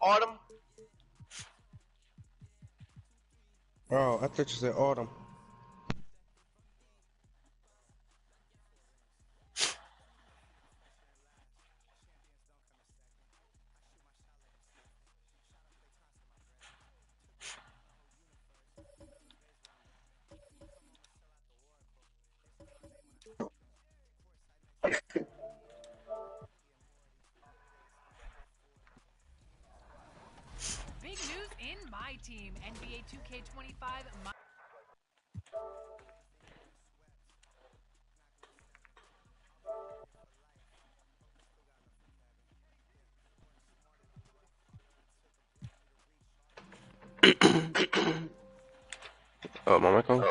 Autumn. Oh, I thought you said autumn. Big news in my team, NBA 2K25. Oh, my mic on?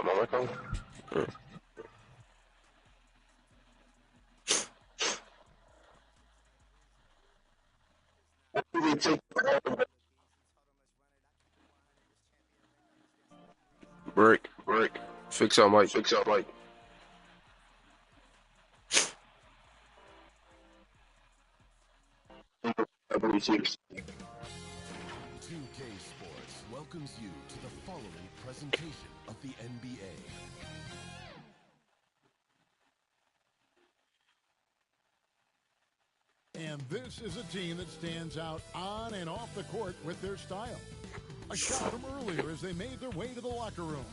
Brick. Fix your mic. I believe 2K Sports welcomes you to the following presentation of the NBA. And this is a team that stands out on and off the court with their style. A shot from earlier as they made their way to the locker room.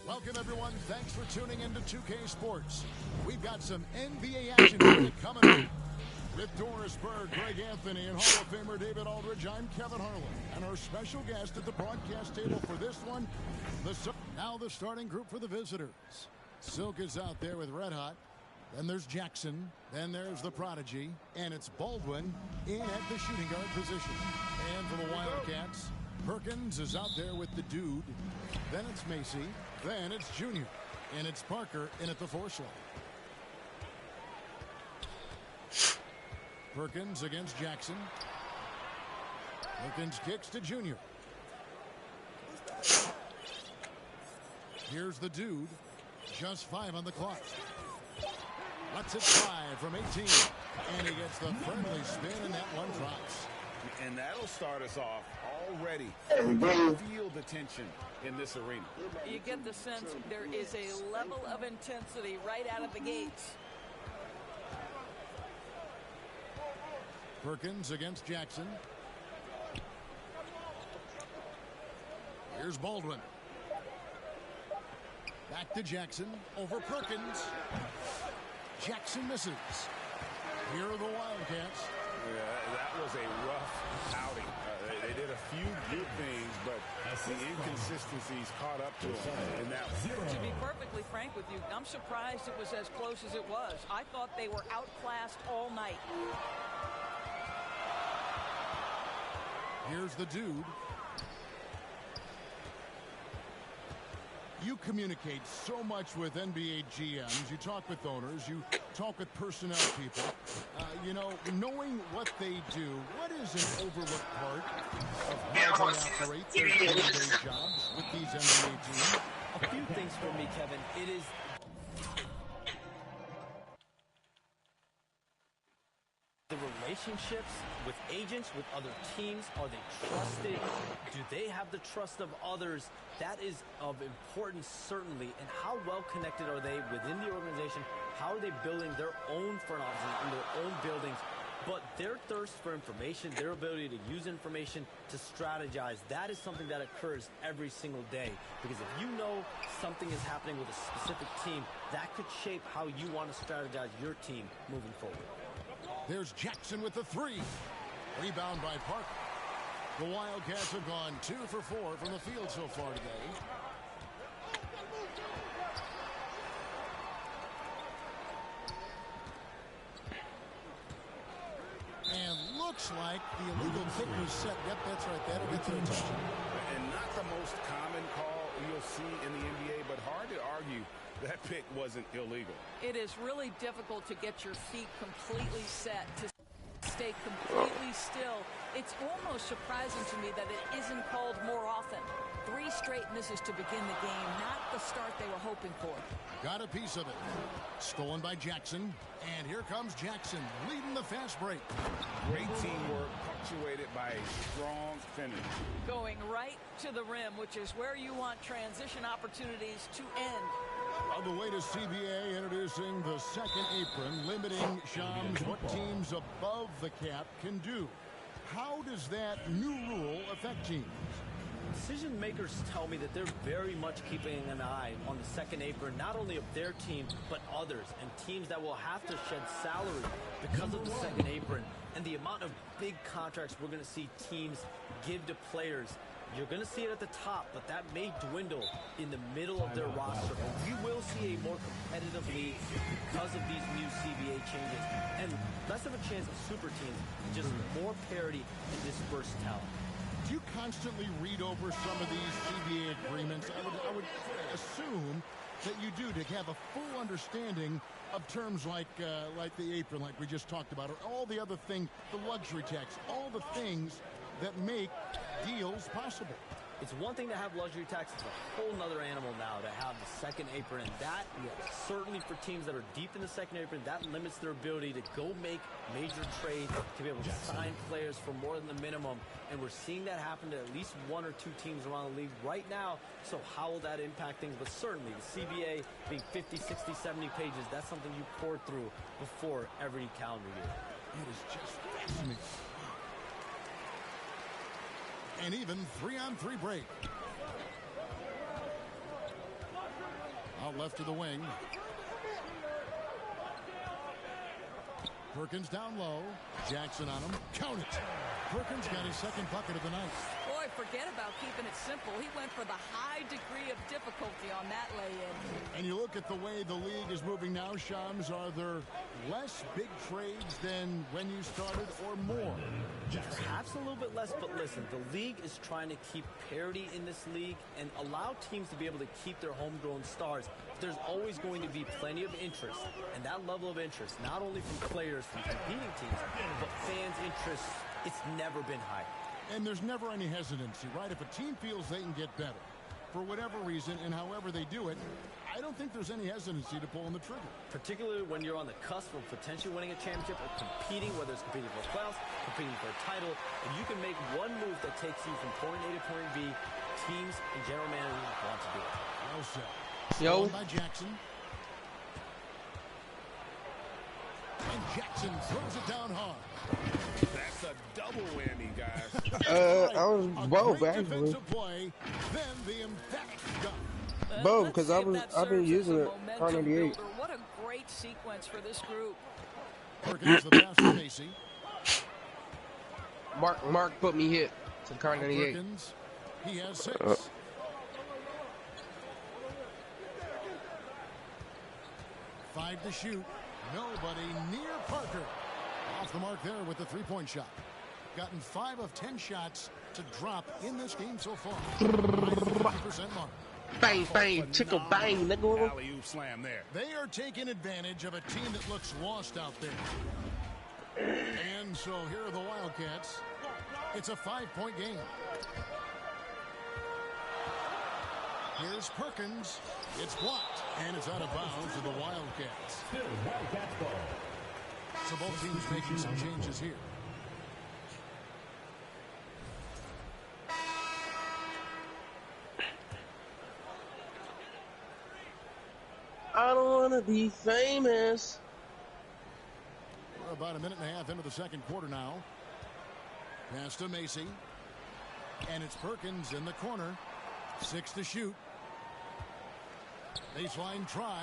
Welcome, everyone. Thanks for tuning in to 2K Sports. We've got some NBA action coming up. With Doris Berg, Greg Anthony, and Hall of Famer David Aldridge, I'm Kevin Harlan. And our special guest at the broadcast table for this one, now the starting group for the visitors. Silk is out there with Red Hot. Then there's Jackson. Then there's the Prodigy. And it's Baldwin in at the shooting guard position. And for the Wildcats, Perkins is out there with the Dude. Then it's Macy. Then it's Junior. And it's Parker in at the 4 slot. Perkins against Jackson. Perkins kicks to Junior. Here's the Dude. Just 5 on the clock. Lets it fly from 18. And he gets the friendly spin, and that one drops. And that'll start us off already. Feel the tension in this arena. You get the sense there is a level of intensity right out of the gates. Perkins against Jackson. Here's Baldwin. Back to Jackson. Over Perkins. Jackson misses. Here are the Wildcats. Yeah, that was a rough outing. They did a few good things, but the inconsistencies caught up to them in that one. To be perfectly frank with you, I'm surprised it was as close as it was. I thought they were outclassed all night. Here's the Dude. You communicate so much with NBA GMs. You talk with owners. You talk with personnel people. You know, knowing what they do, what is an overlooked part of how they operate their day-to-day jobs with these NBA teams? A few things for me, Kevin. It is the relationships with agents, with other teams. Are they trusted? Do they have the trust of others? That is of importance, certainly. And how well connected are they within the organization? How are they building their own front offices in their own buildings? But their thirst for information, their ability to use information to strategize, that is something that occurs every single day. Because if you know something is happening with a specific team, that could shape how you want to strategize your team moving forward. There's Jackson with the 3. Rebound by Parker. The Wildcats have gone 2 for 4 from the field so far today. And looks like the illegal kick was set. Yep, that's right. That'll get their attention. And not the most common call you'll see in the NBA, but hard to argue that pick wasn't illegal. It is really difficult to get your feet completely set, to stay completely still. It's almost surprising to me that it isn't called more often. 3 straight misses to begin the game. Not the start they were hoping for. Got a piece of it. Stolen by Jackson. And here comes Jackson leading the fast break. Great teamwork punctuated by a strong finish. Going right to the rim, which is where you want transition opportunities to end. On the way to CBA, introducing the second apron, limiting Shams what teams above the cap can do. How does that new rule affect teams? Decision makers tell me that they're very much keeping an eye on the second apron, not only of their team, but others, and teams that will have to shed salary because of the second apron. And the amount of big contracts we're going to see teams give to players, you're going to see it at the top, but that may dwindle in the middle of their roster. But we will see a more competitive league because of these new CBA changes, and less of a chance of super teams, just more parity and dispersed talent. Do you constantly read over some of these CBA agreements? I would assume that you do, to have a full understanding of terms like the apron, like we just talked about, or all the other things, the luxury tax, all the things that make deals possible. It's one thing to have luxury tax. It's a whole nother animal now to have the second apron. And that, certainly for teams that are deep in the second apron, that limits their ability to go make major trades, to be able to sign players for more than the minimum. And we're seeing that happen to at least 1 or 2 teams around the league right now. So how will that impact things? But certainly the CBA being 50, 60, 70 pages, that's something you pour through before every calendar year. It is just fascinating. And even 3-on-3 break. Out left to the wing. Perkins down low. Jackson on him. Count it. Perkins got his second bucket of the night. Boy, forget about keeping it simple. He went for the high degree of difficulty on that lay-in. And you look at the way the league is moving now, Shams, are there less big trades than when you started, or more? Perhaps a little bit less, but listen, the league is trying to keep parity in this league and allow teams to be able to keep their homegrown stars. There's always going to be plenty of interest, and that level of interest, not only from players from competing teams, but fans' interest, it's never been higher. And there's never any hesitancy, right? If a team feels they can get better, for whatever reason and however they do it, I don't think there's any hesitancy to pulling the trigger. Particularly when you're on the cusp of potentially winning a championship or competing, whether it's competing for a playoffs, competing for a title, and you can make one move that takes you from point A to point B, teams and general managers want to do it. Well said. Yo. Stolen by Jackson. And Jackson throws it down hard. That's a double whammy, guys. I was both Great actually. defensive play, then the emphatic dunk. Both, Let's because see if that I've been serves using as a it. momentum Car 98. builder. What a great sequence for this group. Perkins the pass to Macy. Mark put me hit to Car 98. Perkins, he has 6. Five to shoot. Nobody near Parker. Off the mark there with the three-point shot. Gotten 5 of 10 shots to drop in this game so far. 50% mark. Bang, bang, tickle, bang, nigga. Alley-oop slam there. They are taking advantage of a team that looks lost out there. And so here are the Wildcats. It's a 5-point game. Here's Perkins. It's blocked, and it's out of bounds to the Wildcats. So both teams making some changes here. I don't want to be famous. We're about a minute and a half into the second quarter now. Pass to Macy. And it's Perkins in the corner. 6 to shoot. Baseline try.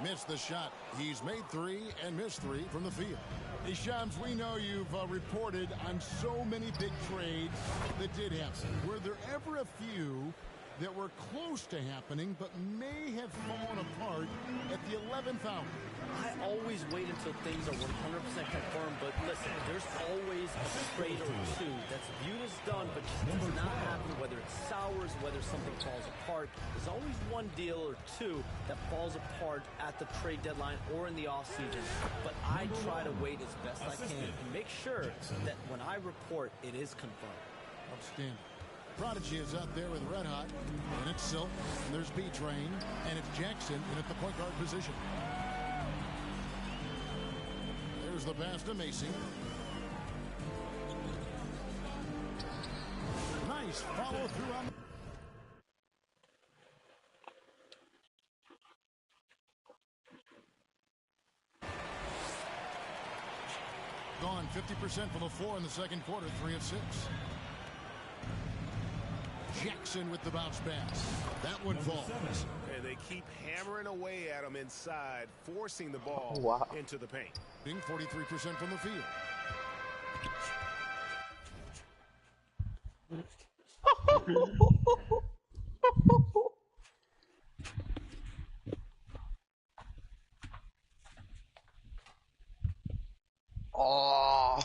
Missed the shot. He's made 3 and missed 3 from the field. Hey, Shams, we know you've reported on so many big trades that did happen. Were there ever a few that were close to happening but may have fallen apart at the 11th hour? I always wait until things are 100% confirmed, but listen, there's always a trade or two that's viewed as done, but just does not happen, whether it sours, whether something falls apart. There's always one deal or two that falls apart at the trade deadline or in the offseason, but I try to wait as best I can and make sure that when I report, it is confirmed. Outstanding. Prodigy is out there with Red Hot, and it's Silk, and there's B-Train, and it's Jackson in at the point guard position. There's the pass to Macy. Nice follow through on. Gone 50% from the floor in the second quarter, 3 of 6. Jackson with the bounce pass. That one falls. And they keep hammering away at him inside, forcing the ball into the paint. Being 43% from the field. Oh.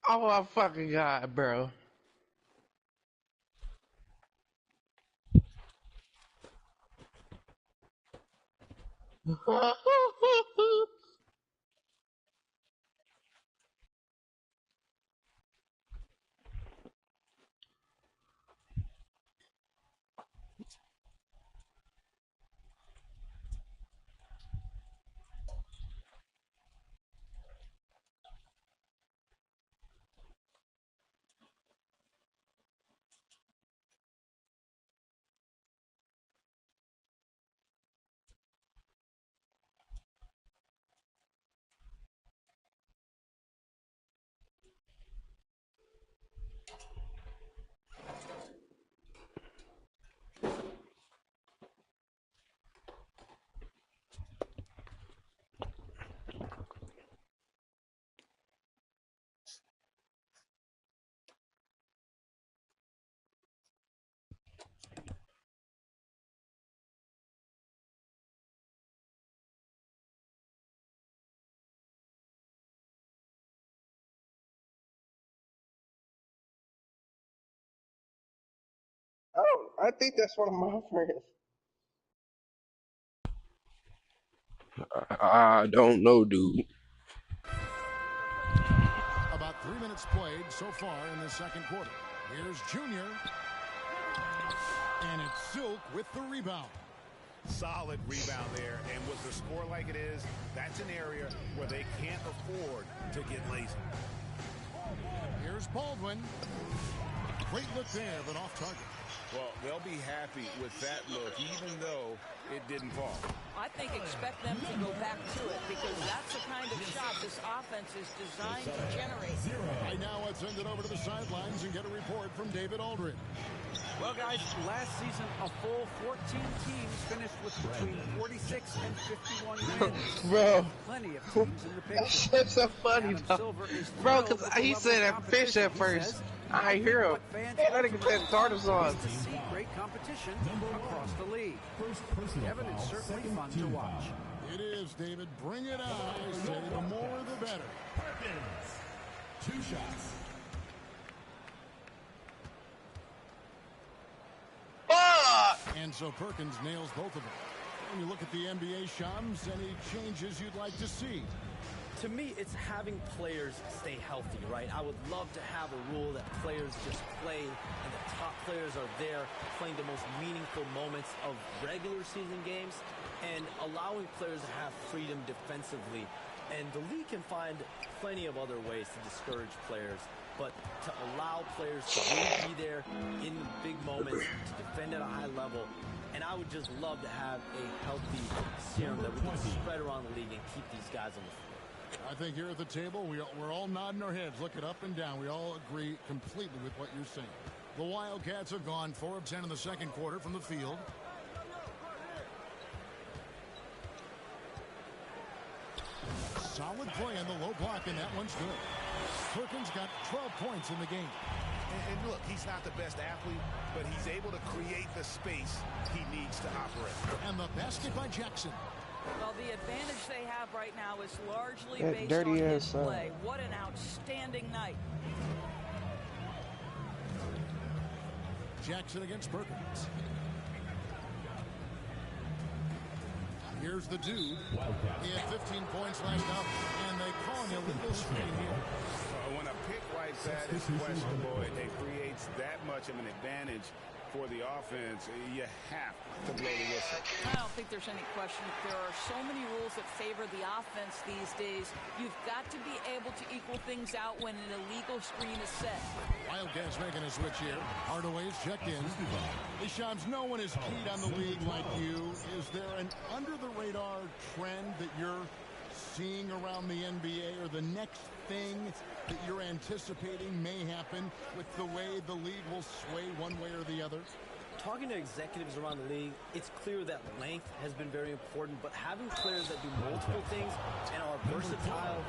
Oh my fucking god, bro. Oh, I think that's one of my friends. I don't know, dude. About 3 minutes played so far in the second quarter. Here's Junior. And it's Silk with the rebound. Solid rebound there, and with the score like it is, that's an area where they can't afford to get lazy. Here's Baldwin. Great look there, but off target. Well, they'll be happy with that look, even though it didn't fall. I think expect them to go back to it because that's the kind of shot this offense is designed to generate. Right now, let's send it over to the sidelines and get a report from David Aldridge. Well, guys, last season, a full 14 teams finished with between 46 and 51 wins. Bro. Plenty of teams in the picture. That shit's so funny, though. Bro, because he said that fish at first. I hear him. Man, I didn't get that tartars on. To see great competition across the league. Kevin, it's certainly fun to watch. It is, David. Bring it on. I say the more the better. Perkins. 2 shots. And so Perkins nails both of them. When you look at the NBA, Shams, any changes you'd like to see? To me, it's having players stay healthy, right? I would love to have a rule that players just play and the top players are there playing the most meaningful moments of regular season games and allowing players to have freedom defensively. And the league can find plenty of other ways to discourage players but to allow players to really be there in the big moments, to defend at a high level. And I would just love to have a healthy serum that we can spread around the league and keep these guys on the floor. I think here at the table, we're all nodding our heads, looking up and down. We all agree completely with what you're saying. The Wildcats have gone 4 of 10 in the second quarter from the field. Solid play on the low block, and that one's good. Perkins got 12 points in the game. And look, he's not the best athlete, but he's able to create the space he needs to operate. And the basket by Jackson. Well, the advantage they have right now is largely That based on dirty his ass, play. What an outstanding night. Jackson against Perkins. Here's the dude. He had 15 points last out, and they call an illegal screen here. When a pick like that is questionable, it creates that much of an advantage for the offense. You have to blow the whistle. I don't think there's any question. There are so many rules that favor the offense these days. You've got to be able to equal things out when an illegal screen is set. Wildcats making a switch here. Hardaway's checked in. Hey, Shams, no one is keyed on the league like you. Is there an under-the-radar trend that you're seeing around the NBA, or the next thing that you're anticipating may happen with the way the league will sway one way or the other? Talking to executives around the league, it's clear that length has been very important, but having players that do multiple things and are versatile,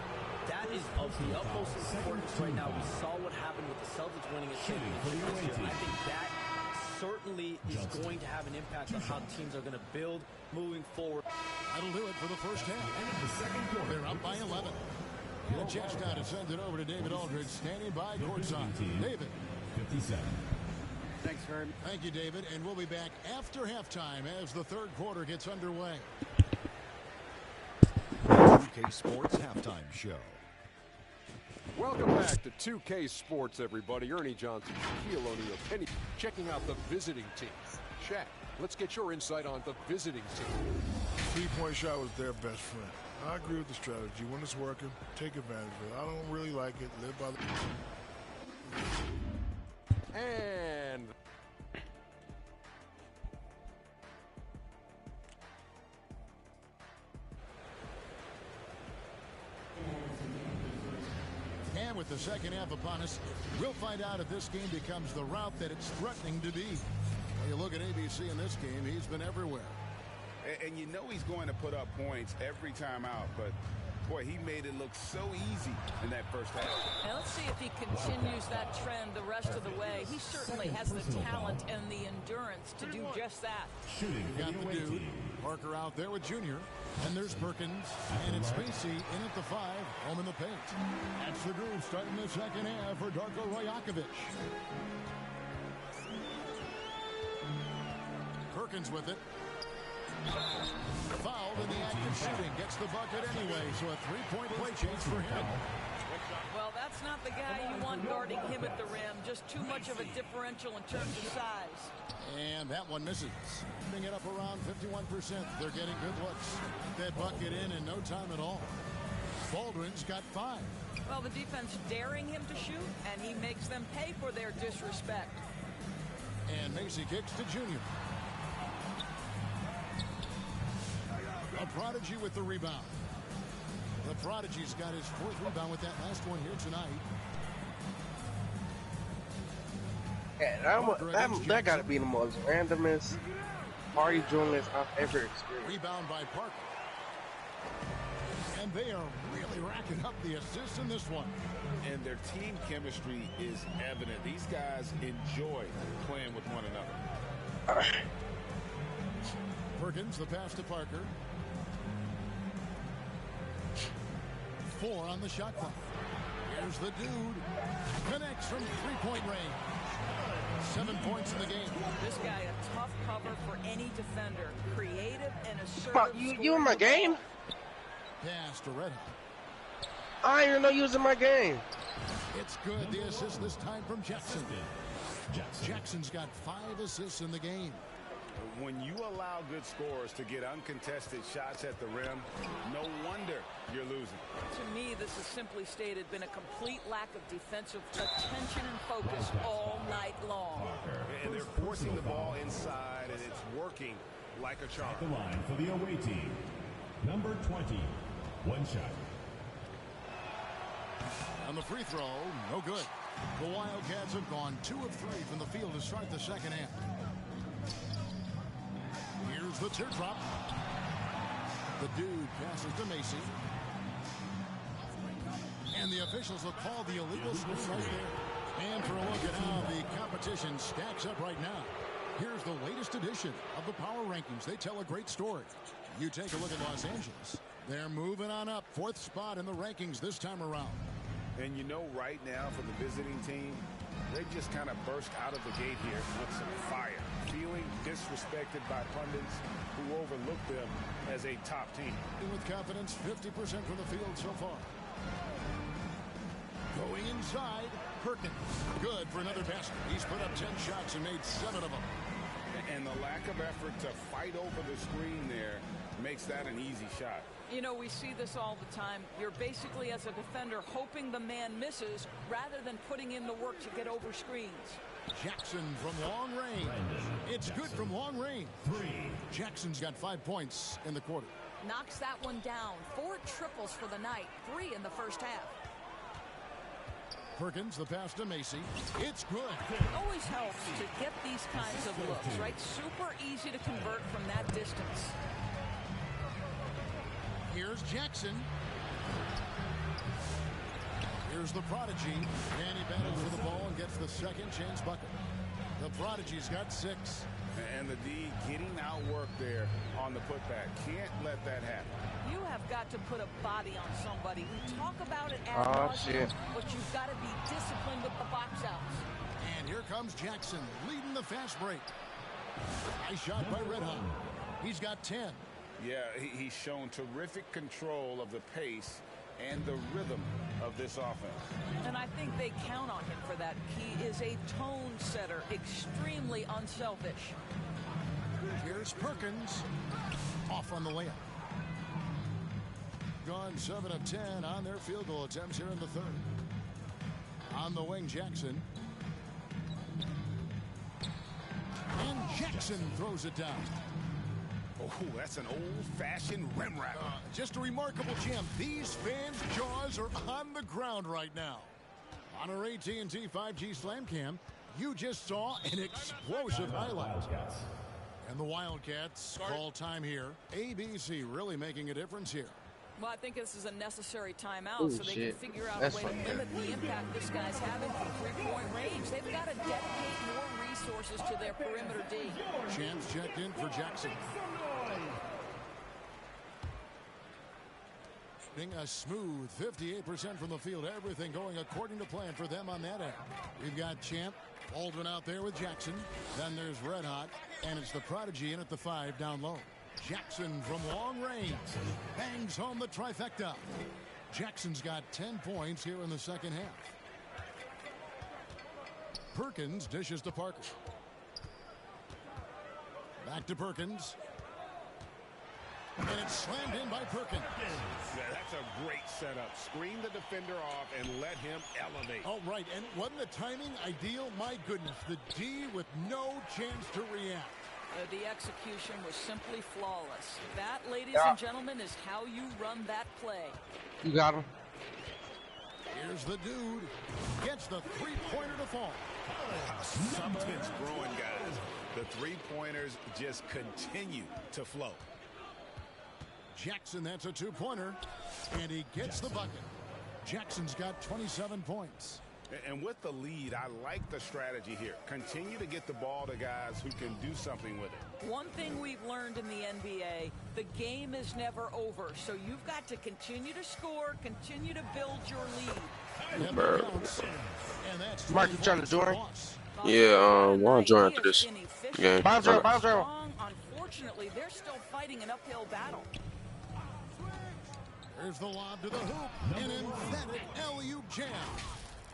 that is of the utmost importance right now. We saw what happened with the Celtics winning a championship this year. I think that certainly is going to have an impact on how teams are going to build moving forward. That'll do it for the first half. They're up by 11. The Jets now to send it over to David Aldridge, standing by courtside. David. 57. Thanks very much. Thank you, David. And we'll be back after halftime as the third quarter gets underway. 2K Sports Halftime Show. Welcome back to 2K Sports, everybody. Ernie Johnson, Shaquille O'Neal, Penny, checking out the visiting team. Shaq, let's get your insight on the visiting team. Three-point shot was their best friend. I agree with the strategy. When it's working, take advantage of it. I don't really like it. Live by the... And... And with the second half upon us, we'll find out if this game becomes the route that it's threatening to be. When you look at ABC in this game, he's been everywhere. And you know he's going to put up points every time out, but boy, he made it look so easy in that first half. Now let's see if he continues that trend the rest of the way. He certainly has the talent and the endurance to do just that. You got the dude, Parker out there with Junior, and there's Perkins, and it's Spacey in at the 5, home in the paint. That's the groove starting the second half for Darko Rajakovic. Perkins with it. Fouled in the act of shooting. Gets the bucket anyway, so a three-point play change for him. Well, that's not the guy you want guarding him at the rim. Just too much of a differential in terms of size. And that one misses. Bring it up around 51%. They're getting good looks. That bucket in no time at all. Baldwin's got 5. Well, the defense daring him to shoot, and he makes them pay for their disrespect. And Macy kicks to Junior. A Prodigy with the rebound. The Prodigy's got his 4th rebound with that last one here tonight. Yeah, that got to be the most randomest party journalist I've ever experienced. Rebound by Parker. And they are really racking up the assists in this one. And their team chemistry is evident. These guys enjoy playing with one another. Perkins, the pass to Parker. 4 on the shot clock. Here's the dude. Connects from three-point range. 7 points in the game. This guy a tough cover for any defender. Creative and assertive. You in my game? Pass to Red Hot. I didn't even know you was in my game. It's good. The assist this time from Jackson. Jackson's got 5 assists in the game. When you allow good scorers to get uncontested shots at the rim, no wonder you're losing. To me, this has simply stated been a complete lack of defensive attention and focus all night long. And they're forcing the ball inside, and it's working like a charm. At the line for the away team, number 20, one shot. On the free throw, no good. The Wildcats have gone 2 of 3 from the field to start the second half. Here's the teardrop. The dude passes to Macy. And the officials will call the illegal screen right there. And for a look at how the competition stacks up right now. Here's the latest edition of the Power Rankings. They tell a great story. You take a look at Los Angeles. They're moving on up. 4th spot in the rankings this time around. And you know right now for the visiting team, they just kind of burst out of the gate here with some fire, feeling disrespected by pundits who overlook them as a top team. And with confidence, 50% from the field so far. Going inside, Perkins. Good for another basket. He's put up 10 shots and made 7 of them. And the lack of effort to fight over the screen there makes that an easy shot. You know, we see this all the time. You're basically, as a defender, hoping the man misses rather than putting in the work to get over screens. Jackson from long range. It's good from long range. Jackson's got 5 points in the quarter. Knocks that one down. 4 triples for the night. 3 in the first half. Perkins, the pass to Macy. It's good. It always helps to get these kinds of looks, right? Super easy to convert from that distance. Here's Jackson. Here's the Prodigy. And he battles for the ball and gets the second chance bucket. The Prodigy's got 6. And the D getting outworked there on the putback. Can't let that happen. You have got to put a body on somebody. We talk about it ad nauseam, but you've got to be disciplined with the box outs. And here comes Jackson leading the fast break. Nice shot by Red Hot. He's got 10. Yeah, he's shown terrific control of the pace and the rhythm of this offense. And I think they count on him for that. He is a tone setter, extremely unselfish. Here's Perkins. Off on the layup. Gone 7 of 10 on their field goal attempts here in the third. On the wing, Jackson. And Jackson throws it down. Oh, that's an old-fashioned rim wrap. Just a remarkable jam. These fans' jaws are on the ground right now. On our AT&T 5G Slam Cam, you just saw an explosive highlight. And the Wildcats call time here. ABC really making a difference here. Well, I think this is a necessary timeout so they can figure out a way to limit the impact this guy's having from three-point range. They've got to dedicate more resources to their perimeter D. Champs checked in for Jackson. A smooth 58% from the field. Everything going according to plan for them on that end. We've got Champ, Baldwin out there with Jackson. Then there's Red Hot, and it's the Prodigy in at the 5 down low. Jackson from long range bangs home the trifecta. Jackson's got 10 points here in the second half. Perkins dishes to Parker. Back to Perkins. And it's slammed in by Perkins. Yeah, that's a great setup. Screen the defender off and let him elevate. Oh, right. And wasn't the timing ideal? My goodness. The D with no chance to react. The execution was simply flawless. That, ladies and gentlemen, is how you run that play. You got him. Here's the dude. Gets the three-pointer to fall. Something's brewing, guys. The three-pointers just continue to flow. Jackson, that's a two-pointer. And he gets the bucket. Jackson's got 27 points. And with the lead, I like the strategy here. Continue to get the ball to guys who can do something with it. One thing we've learned in the NBA, the game is never over. So you've got to continue to score, continue to build your lead. Mark, you trying to join? Yeah, we'll join after this game. Unfortunately, they're still fighting an uphill battle. There's the lob to the hoop. An emphatic alley-oop jam.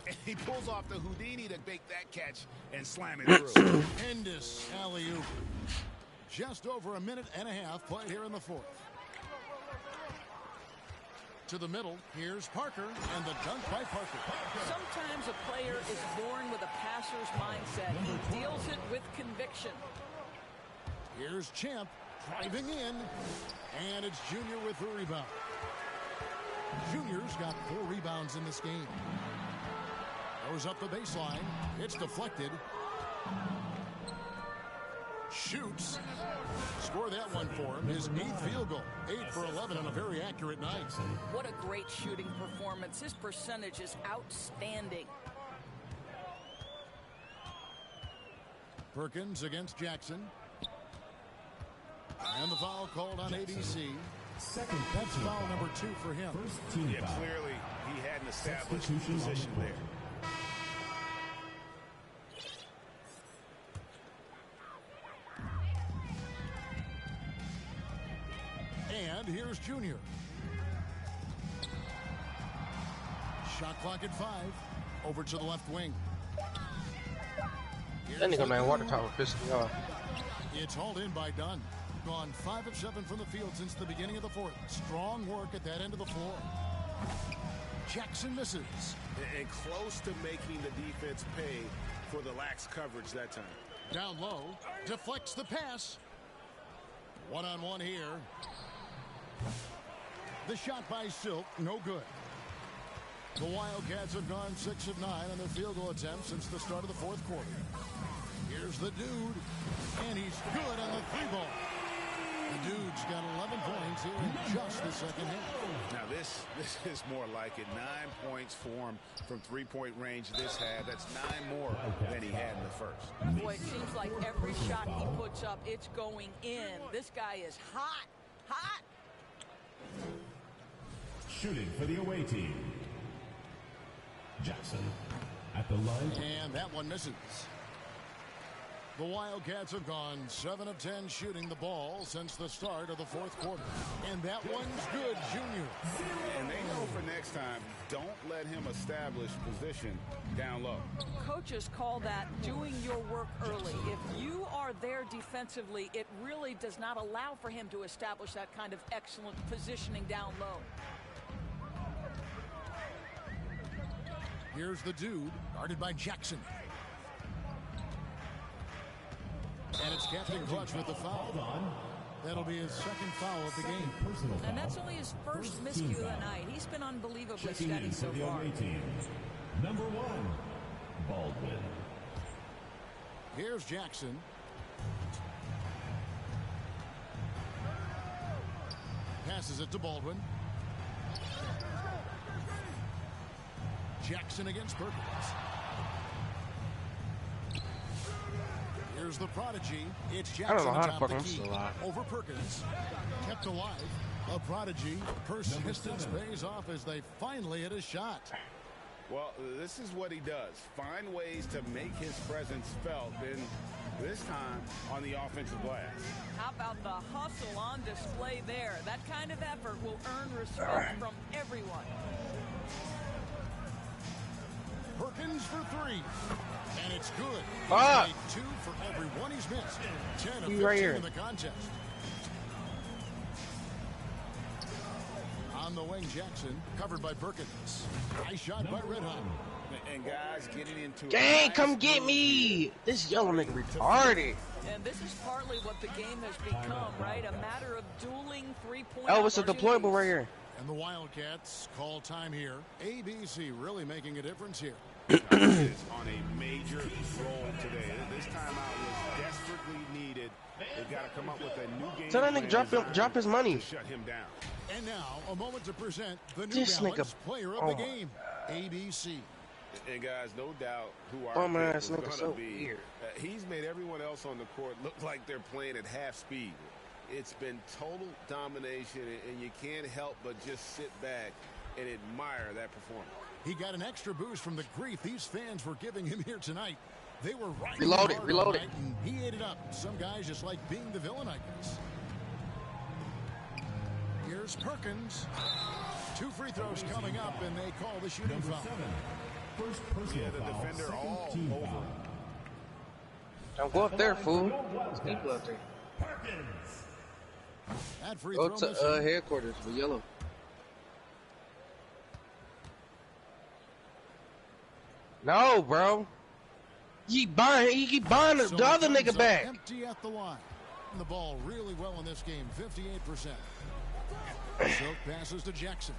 And he pulls off the Houdini to make that catch and slam it through. Tremendous alley-oop. Just over a minute and a half played here in the fourth. To the middle, here's Parker, and the dunk by Parker. Sometimes a player is born with a passer's mindset. He deals it with conviction. Here's Champ driving in, and it's Junior with the rebound. Junior's got 4 rebounds in this game. Goes up the baseline. It's deflected. Shoots. Score that one for him. His 8th field goal. 8 for 11 on a very accurate night. What a great shooting performance. His percentage is outstanding. Perkins against Jackson. And the foul called on ABC. That's foul number 2 for him. Yeah, clearly he had an established position there. And here's Junior. Shot clock at 5. Over to the left wing. That nigga man water tower pissed me off. It's hauled in by Dunn. Gone 5 of 7 from the field since the beginning of the fourth. Strong work at that end of the floor. Jackson misses. And close to making the defense pay for the lax coverage that time. Down low. Deflects the pass. One-on-one here. The shot by Silk, no good. The Wildcats have gone 6 of 9 on their field goal attempts since the start of the fourth quarter. Here's the dude, and he's good on the 3-ball. The dude's got 11 points here in just the second half. Now this is more like it. 9 points for him from 3-point range this half. That's 9 more than he had in the first. Boy, it seems like every shot he puts up, it's going in. This guy is hot, hot. Shooting for the away team. Jackson at the line. And that one misses. The Wildcats have gone 7 of 10 shooting the ball since the start of the fourth quarter. And that one's good, Junior. And they know for next time, don't let him establish position down low. Coaches call that doing your work early. If you are there defensively, it really does not allow for him to establish that kind of excellent positioning down low. Here's the dude, guarded by Jackson. And it's Captain Clutch with the foul. That'll be his second foul of the game. And that's only his first miscue of the night. He's been unbelievably steady so far. Number 1, Baldwin. Here's Jackson. Passes it to Baldwin. Jackson against Perkins. Here's the prodigy. It's Jackson. I don't know how the atop fuck the I'm key. still alive. Over Perkins. Kept alive. A prodigy. Persistence pays off as they finally hit a shot. Well, this is what he does. Find ways to make his presence felt, and this time on the offensive glass. How about the hustle on display there? That kind of effort will earn respect from everyone. Perkins for 3. And it's good. Ah. He's made 2 for every one he's missed. 10 of 15 right here in the contest. On the wing, Jackson, covered by Perkins. Nice shot by Red Hot. And guys getting into Gang, come get me! This yellow nigga retarded. And this is partly what the game has become, right? A matter of dueling 3-point Oh, it's a deployable right here. And the Wildcats call time here. ABC really making a difference here. Is on a major role today. This timeout was desperately needed. They've got to come up with a new game. Tell that nigga drop his money. Shut him down. And now a moment to present the new This Balance nigga- player of the game, ABC. And guys, no doubt who our Bum pick ass was nigga gonna so be. weird. He's made everyone else on the court look like they're playing at half speed. It's been total domination, and you can't help but just sit back and admire that performance. He got an extra boost from the grief these fans were giving him here tonight. They were right. Reload it, reload it. And he ate it up. Some guys just like being the villain, I guess. Here's Perkins. 2 free throws coming up, and they call the shooting Number foul. 7, first personal The foul, defender all second team over. foul. Don't go up there, fool. There's people up there. Perkins. That free Go throw to headquarters for yellow. No, bro. He keep buying So the other nigga back. Empty at the line. And the ball really well in this game, 58%. Silk passes to Jackson.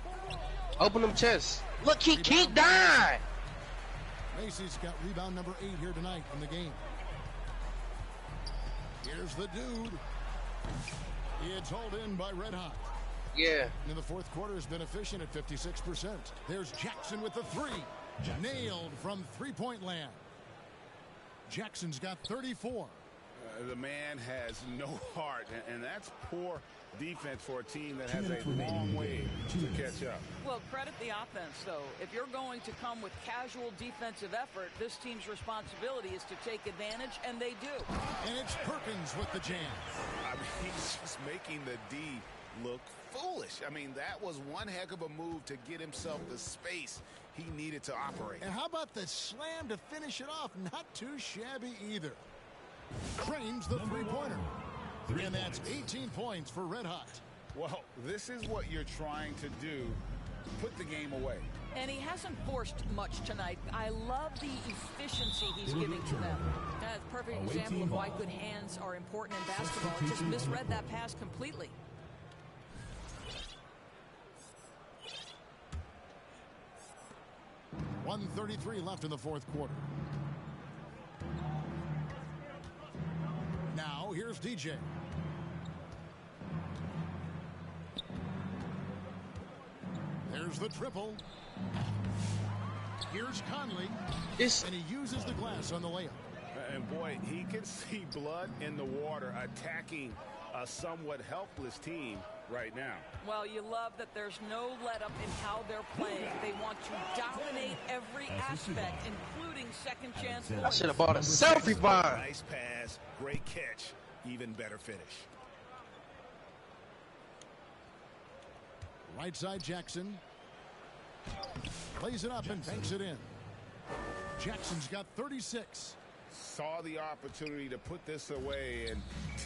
Open them chests. Look, he keep dying. Macy's got rebound number 8 here tonight in the game. Here's the dude. It's hauled in by Red Hot. Yeah. In the fourth quarter has been efficient at 56%. There's Jackson with the three. Nailed from three-point land. Jackson's got 34. The man has no heart, and that's poor defense for a team that has a long way to catch up. Well, credit the offense, though. If you're going to come with casual defensive effort, this team's responsibility is to take advantage, and they do. And it's Perkins with the jam. I mean, he's just making the D look foolish. I mean, that was one heck of a move to get himself the space he needed to operate. And how about the slam to finish it off? Not too shabby either. Cranes the three-pointer. And that's 18 points for Red Hot. Well, this is what you're trying to do. Put the game away. And he hasn't forced much tonight. I love the efficiency he's giving to them. That's a perfect example of why good hands are important in basketball. Just misread that pass completely. .133 left in the fourth quarter. Now, here's DJ. There's the triple. Here's Conley. And he uses the glass on the layup. And boy, he can see blood in the water attacking a somewhat helpless team right now. Well, you love that there's no let-up in how they're playing. They want to dominate every aspect, including second chance. I should have bought a selfie bar. Nice pass, great catch, even better finish. Right side Jackson. Plays it up and banks it in. Jackson's got 36. Saw the opportunity to put this away and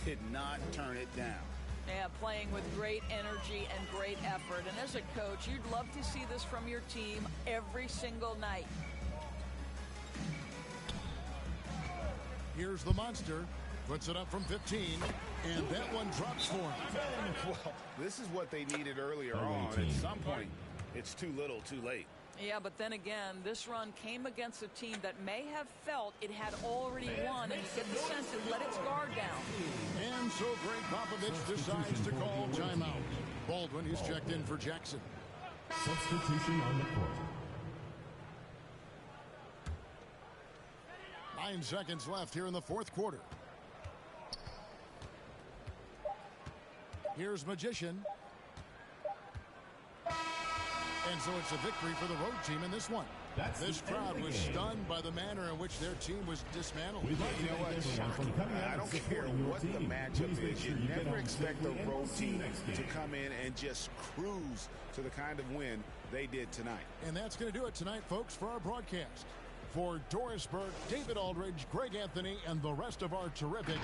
did not turn it down. Yeah, playing with great energy and great effort. And as a coach, you'd love to see this from your team every single night. Here's the monster. Puts it up from 15. And that one drops for him. Well, this is what they needed earlier on. At some point, it's too little, too late. Yeah, but then again, this run came against a team that may have felt it had already won, and you get the sense it let its guard down. And so Greg Popovich decides to call timeout. Baldwin is checked in for Jackson. Substitution on the court. 9 seconds left here in the fourth quarter. Here's Magician. And so it's a victory for the road team in this one. This crowd was stunned by the manner in which their team was dismantled. You know what? Shocking. I don't care what the matchup is. You never expect the road team to come in and just cruise to the kind of win they did tonight. And that's going to do it tonight, folks, for our broadcast. For Doris Burke, David Aldridge, Greg Anthony, and the rest of our terrific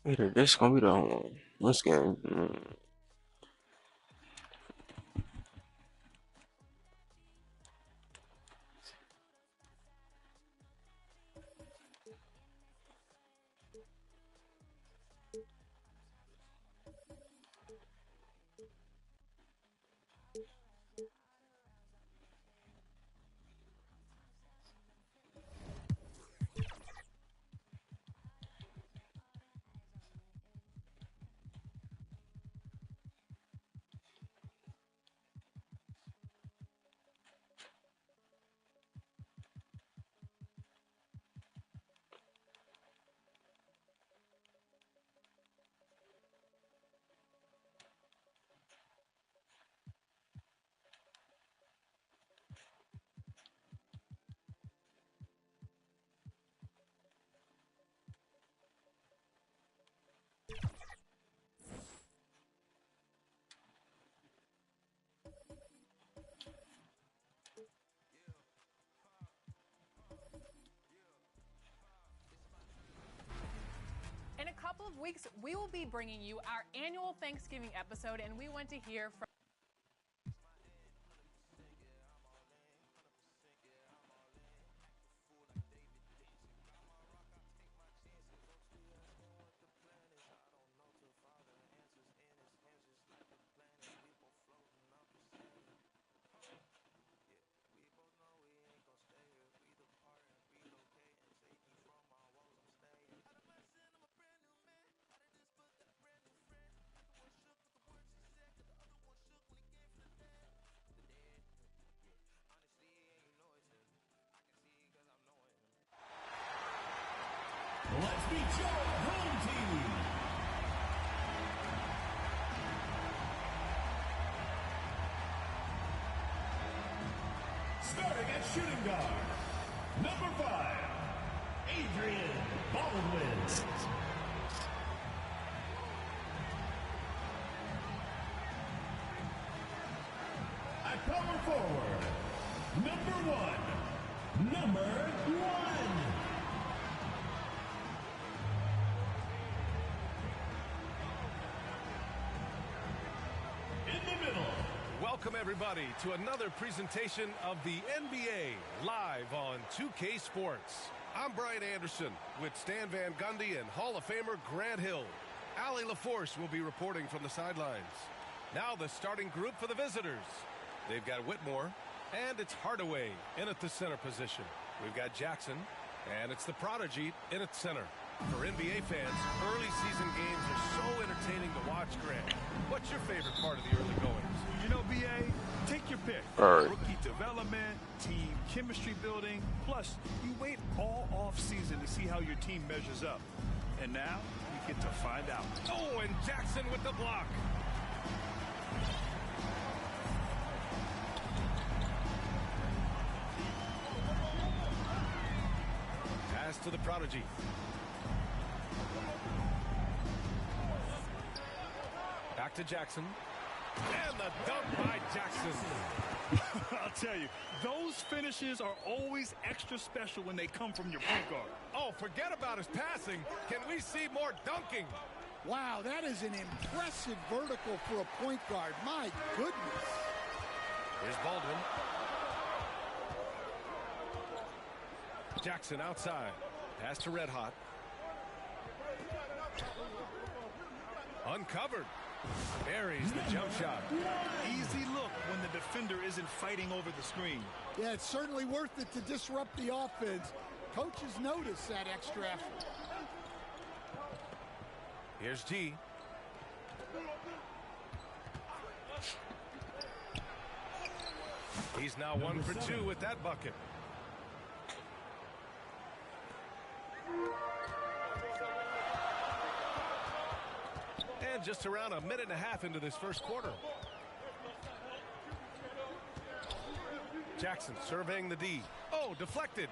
Either this gonna be the this game. In a couple of weeks, we will be bringing you our annual Thanksgiving episode, and we want to hear from Let's meet your home team. Starting at shooting guard, number 5, Adrian Baldwin. At power forward, number 1, number 1. Welcome, everybody, to another presentation of the NBA live on 2K Sports. I'm Brian Anderson with Stan Van Gundy and Hall of Famer Grant Hill. Allie LaForce will be reporting from the sidelines. Now the starting group for the visitors. They've got Whitmore, and it's Hardaway in at the center position. We've got Jackson, and it's the prodigy in at center. For NBA fans, early season games are so entertaining to watch, Grant. What's your favorite part of the early goings? You know, BA, take your pick. All right. Rookie development, team chemistry building. Plus, you wait all off season to see how your team measures up. And now, you get to find out. Oh, and Jackson with the block. Pass to the prodigy. Back to Jackson. And the dunk by Jackson. I'll tell you, those finishes are always extra special when they come from your point guard. Oh, forget about his passing. Can we see more dunking? Wow, that is an impressive vertical for a point guard. My goodness. Here's Baldwin. Jackson outside. Pass to Red Hot. Uncovered. Buries the jump shot. Easy look when the defender isn't fighting over the screen. Yeah, it's certainly worth it to disrupt the offense. Coaches notice that extra effort. Here's G. He's now 1 for 2 with that bucket. And just around a minute and a half into this first quarter. Jackson surveying the D. Oh, deflected.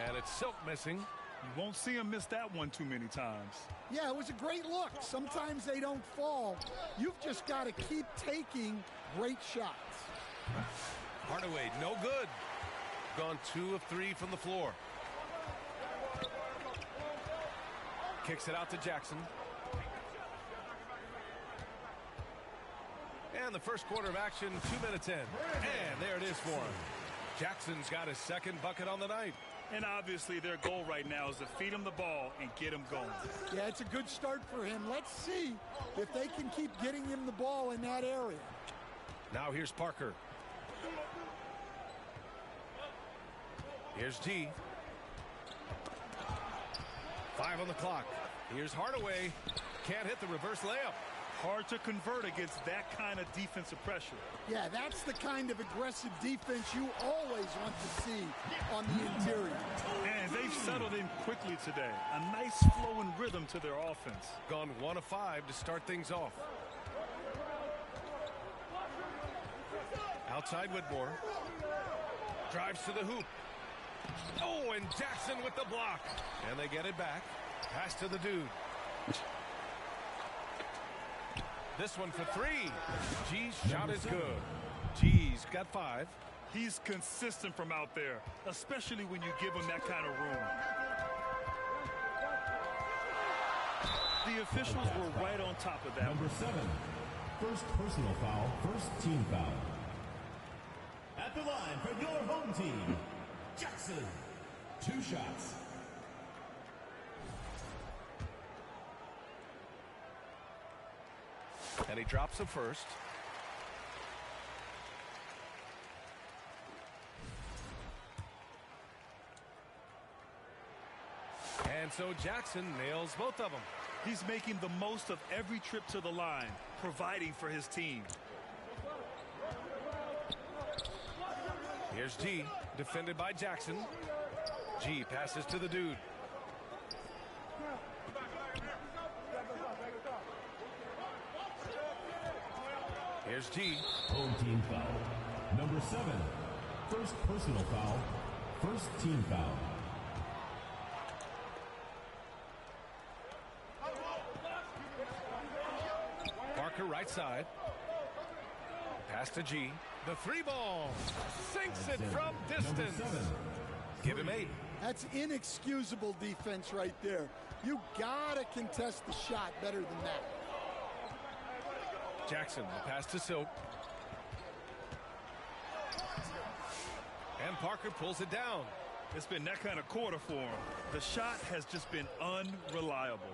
And it's Silk missing. You won't see him miss that one too many times. Yeah, it was a great look. Sometimes they don't fall. You've just got to keep taking great shots. Hardaway, no good. Gone 2 of 3 from the floor. Kicks it out to Jackson. And the first quarter of action, 2 minutes in. And there it is for him. Jackson's got his second bucket on the night. And obviously their goal right now is to feed him the ball and get him going. Yeah, it's a good start for him. Let's see if they can keep getting him the ball in that area. Now here's Parker. Here's G. 5 on the clock. Here's Hardaway. Can't hit the reverse layup. Hard to convert against that kind of defensive pressure. Yeah, that's the kind of aggressive defense you always want to see on the interior. And they've settled in quickly today. A nice flowing rhythm to their offense. Gone 1 of 5 to start things off. Outside Whitmore. Drives to the hoop. Oh, and Jackson with the block. And they get it back. Pass to the dude. This one for 3. G's shot is good. G's got 5. He's consistent from out there, especially when you give him that kind of room. The officials were right on top of that. Number 7. First personal foul, first team foul. At the line for your home team, Jackson. 2 shots. And he drops the first. And so Jackson nails both of them. He's making the most of every trip to the line, providing for his team. Here's G, defended by Jackson. G passes to the dude. Here's G. Home team foul. Number 7. First personal foul. First team foul. Parker right side. Pass to G. The 3 ball. Sinks it from distance. Give him 8. That's inexcusable defense right there. You gotta contest the shot better than that. Jackson, the pass to Silk. And Parker pulls it down. It's been that kind of quarter for him. The shot has just been unreliable.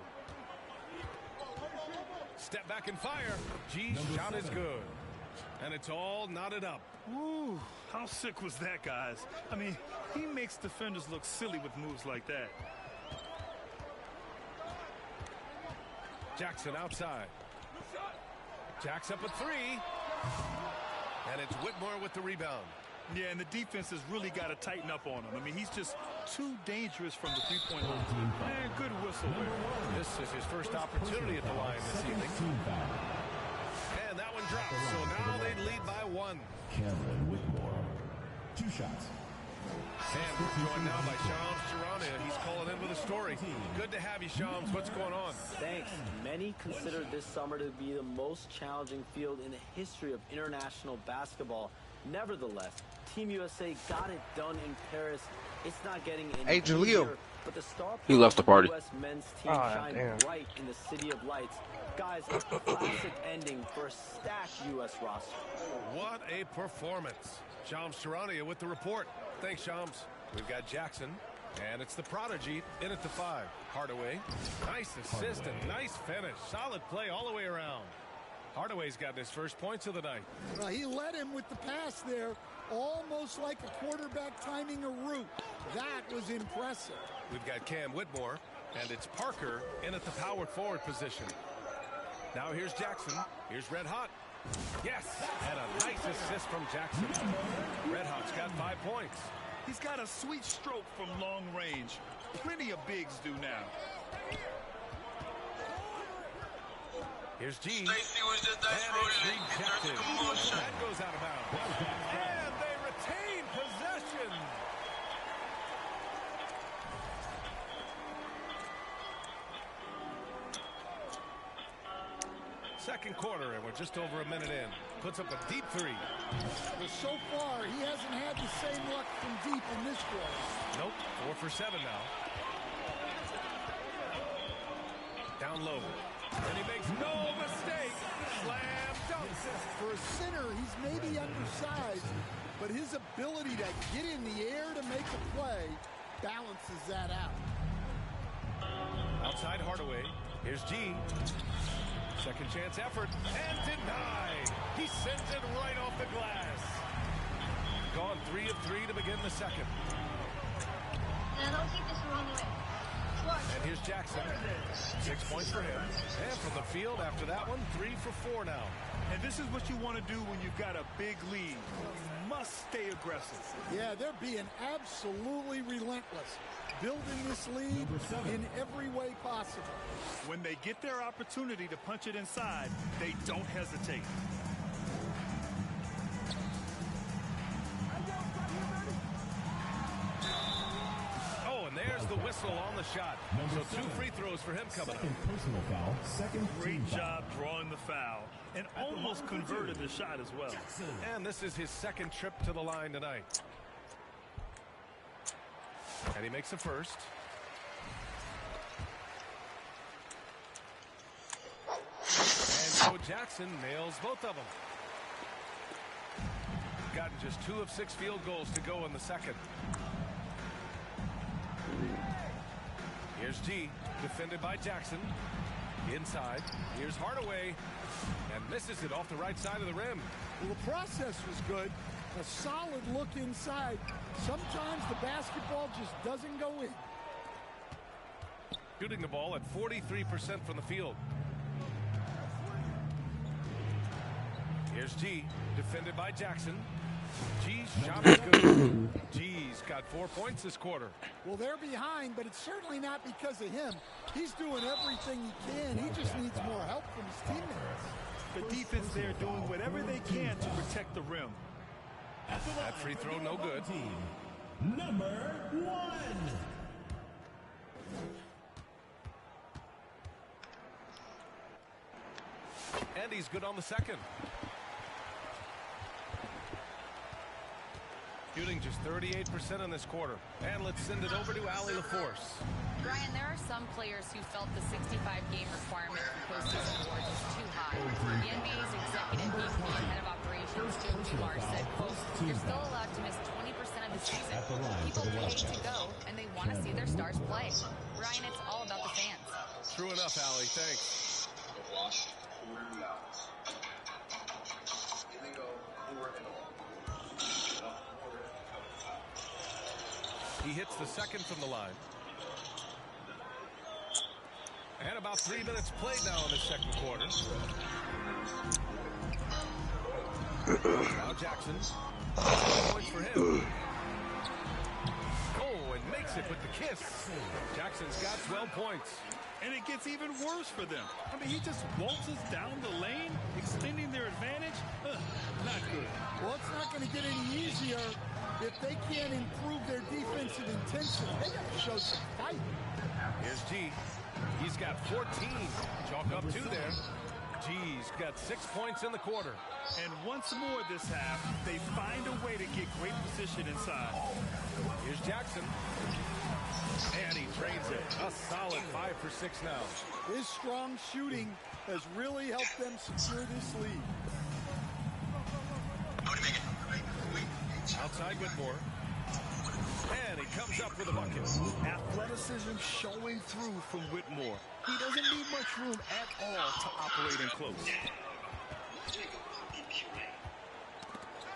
Step back and fire. G's shot is good. And it's all knotted up. Ooh, how sick was that, guys? I mean, he makes defenders look silly with moves like that. Jackson outside. Jack's up a 3. And it's Whitmore with the rebound. Yeah, and the defense has really got to tighten up on him. I mean, he's just too dangerous from the 3-point line. Man, good whistle there. This is his first opportunity at the line this evening. And that one drops, so now they lead by 1. Cameron Whitmore. 2 shots. And we're joined now by Shams Charania. He's calling in with a story. Good to have you, Shams. What's going on? Thanks. Many consider this summer to be the most challenging field in the history of international basketball. Nevertheless, Team USA got it done in Paris. It's not getting any easier, but the star he left the party. US men's team shined bright in the City of Lights. Guys, a classic ending for a stacked U.S. roster. What a performance. Shams Charania with the report. Thanks, Shams. We've got Jackson, and it's the prodigy in at the 5. Hardaway. Nice assist and nice finish. Solid play all the way around. Hardaway's got his first points of the night. Well, he led him with the pass there, almost like a quarterback timing a route. That was impressive. We've got Cam Whitmore, and it's Parker in at the power forward position. Now here's Jackson. Here's Red Hot. Yes, and a nice assist from Jackson. Red Hot's got 5 points. He's got a sweet stroke from long range. Plenty of bigs do now. Here's G. And it's rejected. That goes out of bounds. And they retain possession. Second quarter, and we're just over a minute in. Puts up a deep 3. Well, so far, he hasn't had the same luck from deep in this quarter. Nope, 4 for 7 now. down low. And he makes no mistake. Slam dunk. For a center, he's maybe undersized, but his ability to get in the air to make a play balances that out. Outside Hardaway. Here's G. Second chance effort. And denied. He sends it right off the glass. Gone 3 of 3 to begin the second. Don't keep this the wrong way. And here's Jackson. 6 points for him. And from the field after that one, 3 for 4 now. And this is what you want to do when you've got a big lead. You must stay aggressive. Yeah, they're being absolutely relentless, building this lead in every way possible. When they get their opportunity to punch it inside, they don't hesitate. There's the whistle on the shot. So 2 free throws for him coming up. Personal foul. Great job drawing the foul and almost converted the shot as well. And this is his second trip to the line tonight. And he makes the first. And Joe Jackson nails both of them. Gotten just 2 of 6 field goals to go in the second. Here's G, defended by Jackson. Inside, here's Hardaway, and misses it off the right side of the rim. Well, the process was good. A solid look inside. Sometimes the basketball just doesn't go in. Shooting the ball at 43% from the field. Here's G, defended by Jackson. G's shot is good. G's got 4 points this quarter. Well, they're behind, but it's certainly not because of him. He's doing everything he can. He just needs more help from his teammates. The defense there doing whatever they can to protect the rim. That free throw no good. Number 1. And he's good on the second. Shooting just 38% in this quarter. And let's send it over to Allie LaForce. Brian, there are some players who felt the 65-game requirement for postseason awards was too high. The NBA's executive VP and head of operations, Joe Dumars, said, quote, "You're still allowed to miss 20% of the season. People paid to go, and they want to see their stars play." Brian, it's all about the fans. True enough, Allie. Thanks. He hits the second from the line. And about 3 minutes played now in the second quarter. Now Jackson. 6 points for him. Oh, and makes it with the kiss. Jackson's got 12 points. And it gets even worse for them. I mean, he just waltzes down the lane, extending their advantage. Not good. Well, it's not going to get any easier if they can't improve their defensive intensity. They got to show some fight. Here's G. He's got 14. Chalk up 2 there. G's got 6 points in the quarter. And once more this half, they find a way to get great position inside. Here's Jackson. And he drains it. A solid 5 for 6 now. His strong shooting has really helped them secure this lead. Outside Whitmore. And he comes up with a bucket. Athleticism showing through from Whitmore. He doesn't need much room at all to operate in close.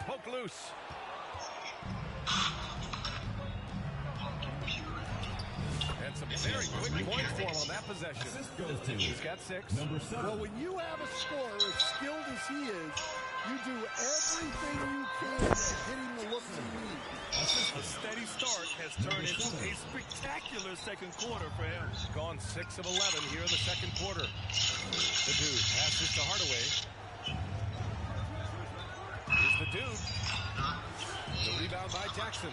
Poke loose. And some very quick points for him on that possession. He's got 6. Well, when you have a scorer as skilled as he is, you do everything you can to get him the looks he needs. A steady start has turned into a spectacular second quarter for him. Gone 6 of 11 here in the second quarter. The dude passes to Hardaway. Here's the dude. The rebound by Jackson.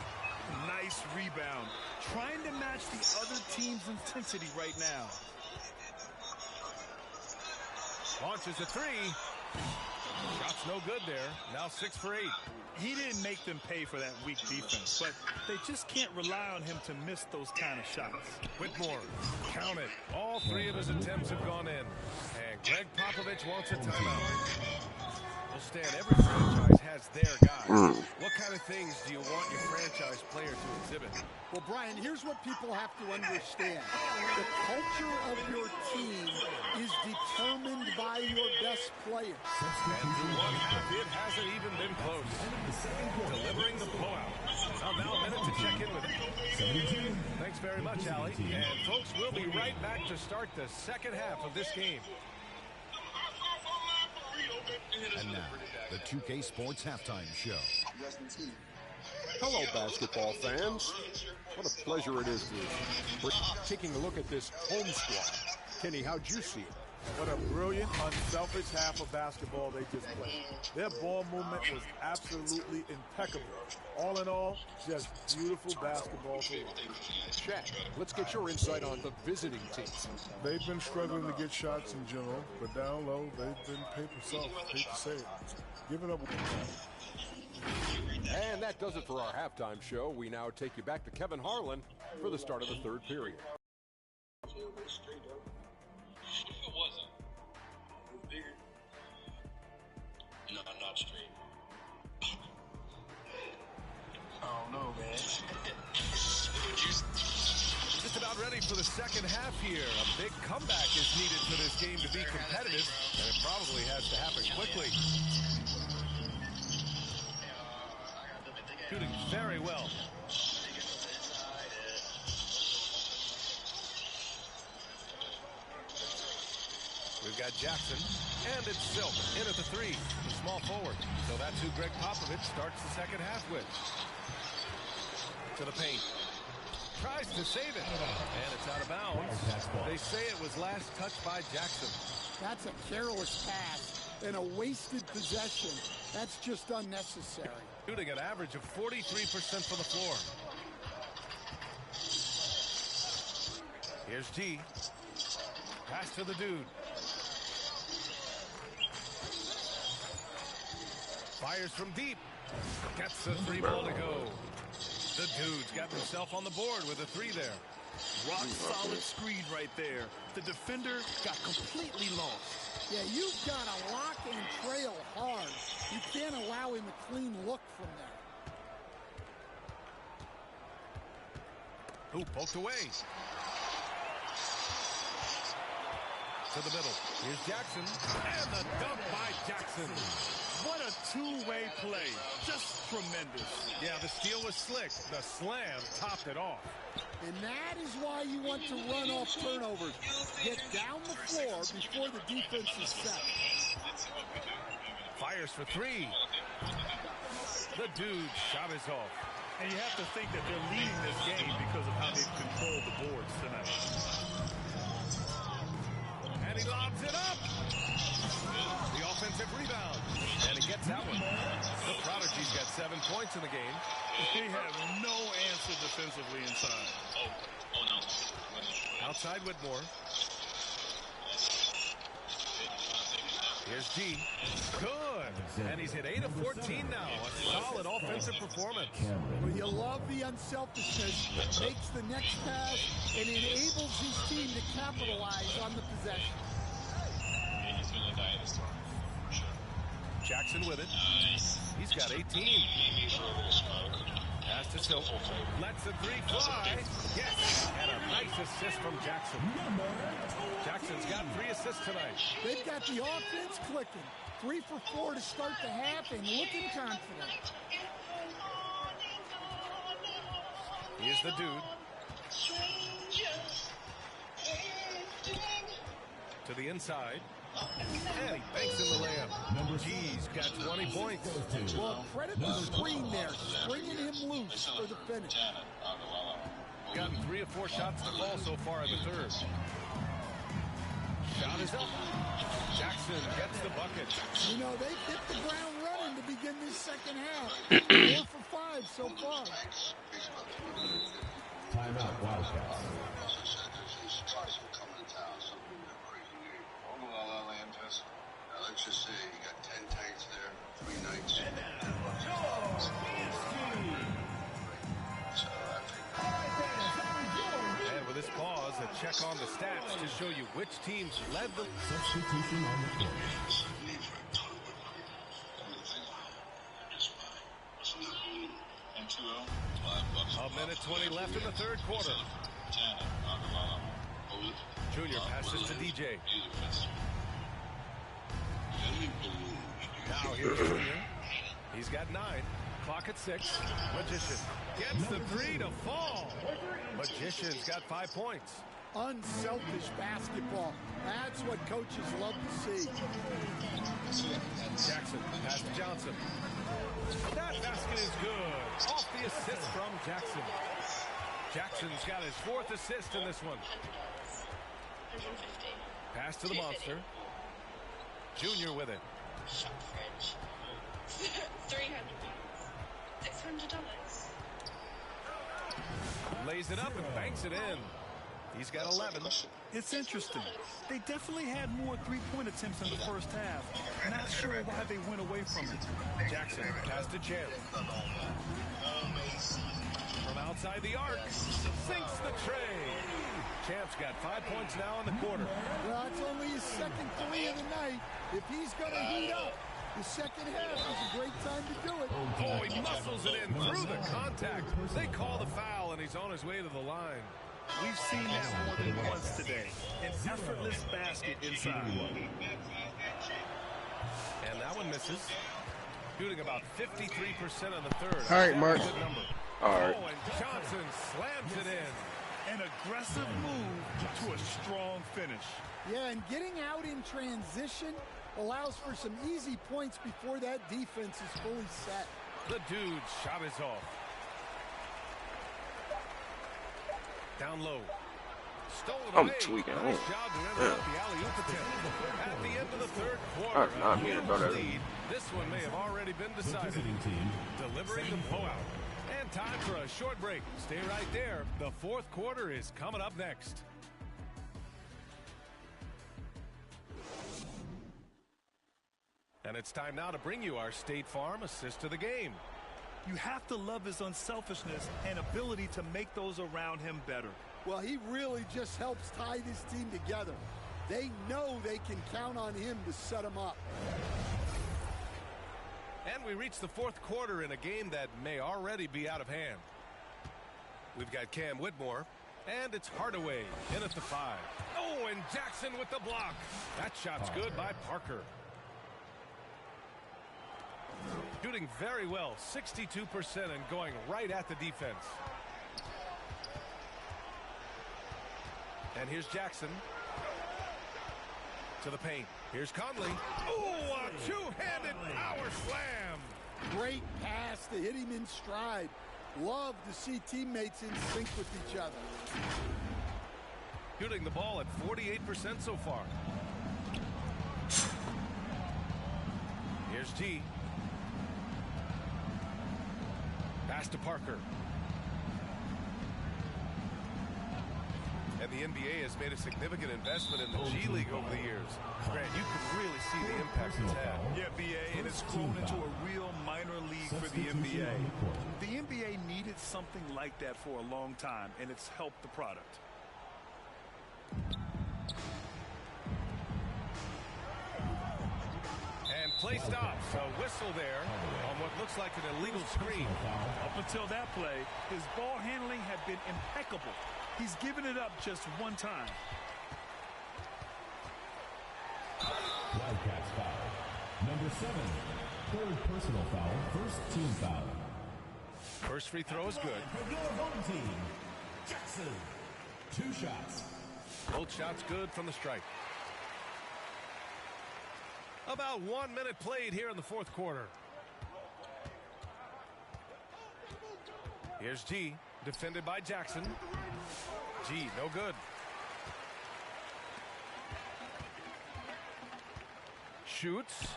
Nice rebound. Trying to match the other team's intensity right now. Launches a 3. Shot's no good there. Now 6 for 8. he didn't make them pay for that weak defense, but they just can't rely on him to miss those kind of shots. Whitmore, count it. All three of his attempts have gone in. And Greg Popovich wants a timeout. Well, Stan, every franchise has their guys. What kind of things do you want your franchise player to exhibit? Well, Brian, here's what people have to understand. The culture of your team is determined by your best player. And through one half, it hasn't even been close. Delivering the blowout. Now a minute to check in with him. Thanks very much, Allie. And folks, we'll be right back to start the second half of this game. And now, the 2K Sports Halftime Show. Hello, basketball fans. What a pleasure it is to taking a look at this home squad. Kenny, how'd you see it? What a brilliant, unselfish half of basketball they just played. Their ball movement was absolutely impeccable. All in all, just beautiful basketball to watch. Shaq, let's get your insight on the visiting team. They've been struggling to get shots in general, but down low, they've been paper soft. Hate to say it. Give it up. And that does it for our halftime show. We now take you back to Kevin Harlan for the start of the third period. No, not straight. I don't know, man. Just about ready for the second half here. A big comeback is needed for this game to be competitive, and it probably has to happen quickly. Shooting very well. We've got Jackson, and it's Silk in at the three, the small forward. So that's who Greg Popovich starts the second half with. To the paint. Tries to save it, and it's out of bounds. They say it was last touched by Jackson. That's a careless pass and a wasted possession. That's just unnecessary. Shooting an average of 43% from the floor. Here's G. Pass to the dude. Fires from deep. Gets the three ball to go. The dude's got himself on the board with a three there. Rock solid screen right there. The defender got completely lost. Yeah, you've got to lock and trail hard. You can't allow him a clean look from there. Ooh, poked away. To the middle. Here's Jackson. And the dunk by Jackson. What a two-way play. Just tremendous. Yeah, the steal was slick. The slam topped it off. And that is why you want to run off turnovers. Get down the floor before the defense is set. Fires for three. The dude shot is off. And you have to think that they're leading this game because of how they've controlled the boards tonight. And he lobs it up. The offensive rebound. And he gets that one. The Prodigy's got 7 points in the game. They have no answer defensively inside. Oh no. Outside Whitmore. Here's G. Good. And he's hit 8 of 14 now. A solid offensive performance. Well, you love the unselfishness. Takes the next pass and enables his team to capitalize on the possession. Yeah, he's going to die in the storm. For sure. Jackson with it. He's got 18. Pass to Silk. Lets the three fly. Yes. And a nice assist from Jackson. Jackson's got 3 assists tonight. They've got the offense clicking. 3 for 4 to start the half and looking confident. Here's the dude. To the inside. And he banks in the layup. G's got 20 points. Well, credit the screen there, springing him loose for the finish. Gotten 3 or 4 shots to fall so far in the third. Shot is up. Jackson gets the bucket. You know, they've hit the ground running to begin this second half. 4 for 5 so far. Timeout, Wildcats. Let's just say you got 10 tanks there, 3 nights. check on the stats to show you which teams led the... Substitution on the court. A minute 20 left in the third quarter. Junior passes to DJ. Now here's Junior. He's got 9. Clock at 6. Magician gets the 3 to fall. Magician's got 5 points. Unselfish basketball. That's what coaches love to see. Jackson pass to Johnson. That basket is good. Off the assist from Jackson. Jackson's got his 4th assist in this one. Pass to the monster. Junior with it. $300. $600. Lays it up and banks it in. He's got 11. It's interesting. They definitely had more three-point attempts in the first half. Not sure why they went away from it. Jackson pass to Champ. From outside the arc. Sinks the tray. Champ's got 5 points now in the quarter. Well, it's only his second 3 of the night. If he's going to heat up, the second half is a great time to do it. Oh, he muscles it in through the contact. They call the foul, and he's on his way to the line. We've seen that more than once today. An effortless basket inside. And that one misses. Shooting about 53% in the third. All right, Mark. All right. Oh, and Johnson slams it in. An aggressive move to a strong finish. Yeah, and getting out in transition allows for some easy points before that defense is fully set. The dude's shot is off. Down low. Stolen I'm away. tweaking. Nice job to interrupt the alley-oop attempt. At the end of the third quarter, I did not mean to throw that in. lead. This one may have already been decided. Delivering the blowout. And time for a short break. Stay right there. The fourth quarter is coming up next. And it's time now to bring you our State Farm assist of the game. You have to love his unselfishness and ability to make those around him better. Well, he really just helps tie this team together. They know they can count on him to set them up. And we reach the fourth quarter in a game that may already be out of hand. We've got Cam Whitmore, and it's Hardaway in at the 5. Oh, and Jackson with the block. That shot's good by Parker. Shooting very well, 62% and going right at the defense. And here's Jackson. To the paint. Here's Conley. Oh, a two-handed power slam. Great pass to hit him in stride. Love to see teammates in sync with each other. Shooting the ball at 48% so far. Here's G. Pass to Parker. And the NBA has made a significant investment in the G League over the years. Grant, you can really see the impact it's had. Yeah, BA, and it's grown into a real minor league for the NBA. The NBA needed something like that for a long time, and it's helped the product. And play stops. A whistle there on what looks like an illegal screen. Up until that play, his ball handling had been impeccable. He's given it up just one time. Wildcats foul. Number 7. Third personal foul. First team foul. First free throw is good. For your home team, Jackson. 2 shots. Both shots good from the stripe. About 1 minute played here in the fourth quarter. Here's G, defended by Jackson. G, no good. Shoots.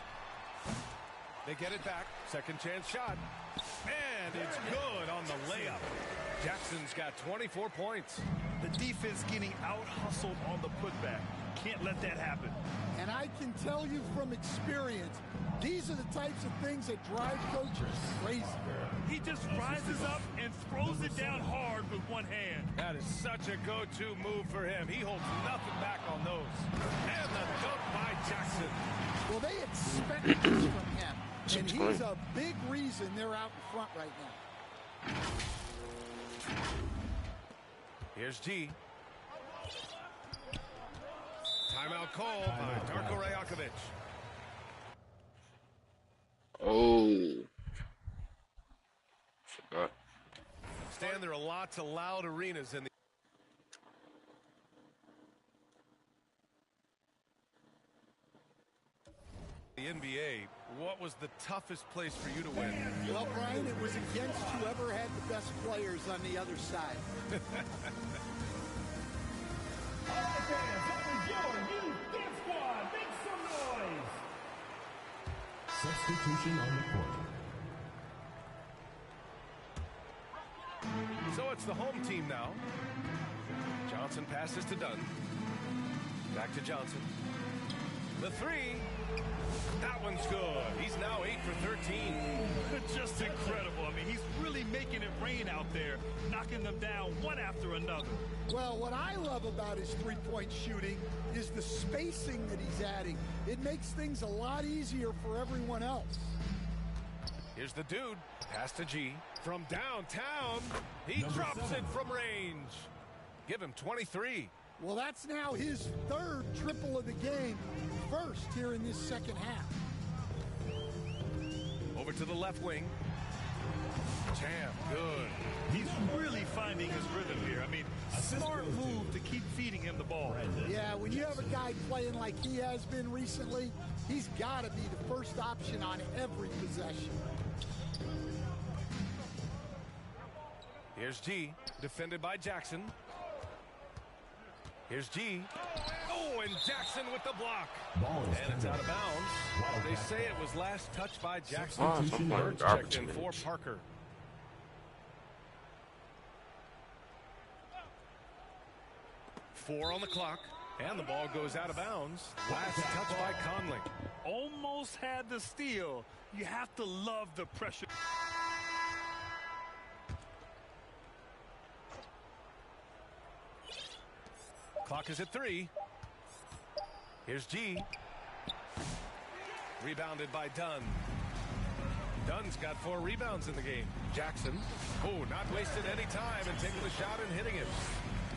They get it back. Second chance shot. And it's good on the layup. Jackson's got 24 points. The defense getting out-hustled on the putback. Can't let that happen. And I can tell you from experience, These are the types of things that drive coaches crazy. He just rises up and throws it down hard with one hand. That is such a go-to move for him. He holds nothing back on those. And the dunk by Jackson. Well, they expect this from him. And he's a big reason they're out in front right now. Here's G. Timeout call by Darko Rajakovic. Oh. Forgot. Stan, there are lots of loud arenas in the NBA. What was the toughest place for you to win? Well, Brian, it was against whoever had the best players on the other side. Substitution on the court. So it's the home team now. Johnson passes to Dunn. Back to Johnson. The three. That one's good. He's now 8 for 13. Just incredible. I mean, he's really making it rain out there, knocking them down one after another. Well, what I love about his three-point shooting is the spacing that he's adding. It makes things a lot easier for everyone else. Here's the dude. Pass to G. From downtown, he drops it from range. Give him 23. Well, that's now his third triple of the game, first here in this second half. Over to the left wing. Champ, good. He's really finding his rhythm here. I mean, a smart move to keep feeding him the ball. Yeah, when you have a guy playing like he has been recently, he's got to be the first option on every possession. Here's G, defended by Jackson. Here's G. Oh, and Jackson with the block. And it's out of bounds. They say it was last touched by Jackson. Burns checked in for Parker. Four on the clock, and the ball goes out of bounds. Last touch by Conley. Almost had the steal. You have to love the pressure. Clock is at 3. Here's G. Rebounded by Dunn. Dunn's got 4 rebounds in the game. Jackson. Oh, not wasting any time and taking the shot and hitting it.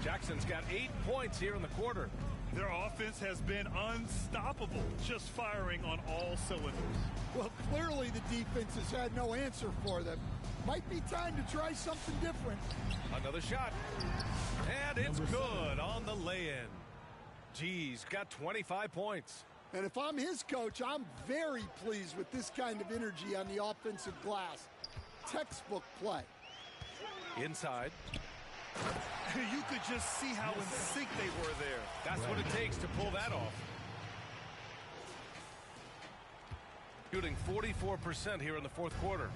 Jackson's got 8 points here in the quarter. Their offense has been unstoppable, just firing on all cylinders. Well, clearly the defense has had no answer for them. Might be time to try something different. Another shot. And it's good on the lay-in. G's got 25 points. And if I'm his coach, I'm very pleased with this kind of energy on the offensive glass. Textbook play. Inside. You could just see how in sync they were there. That's what it takes to pull that off. Shooting 44% here in the fourth quarter.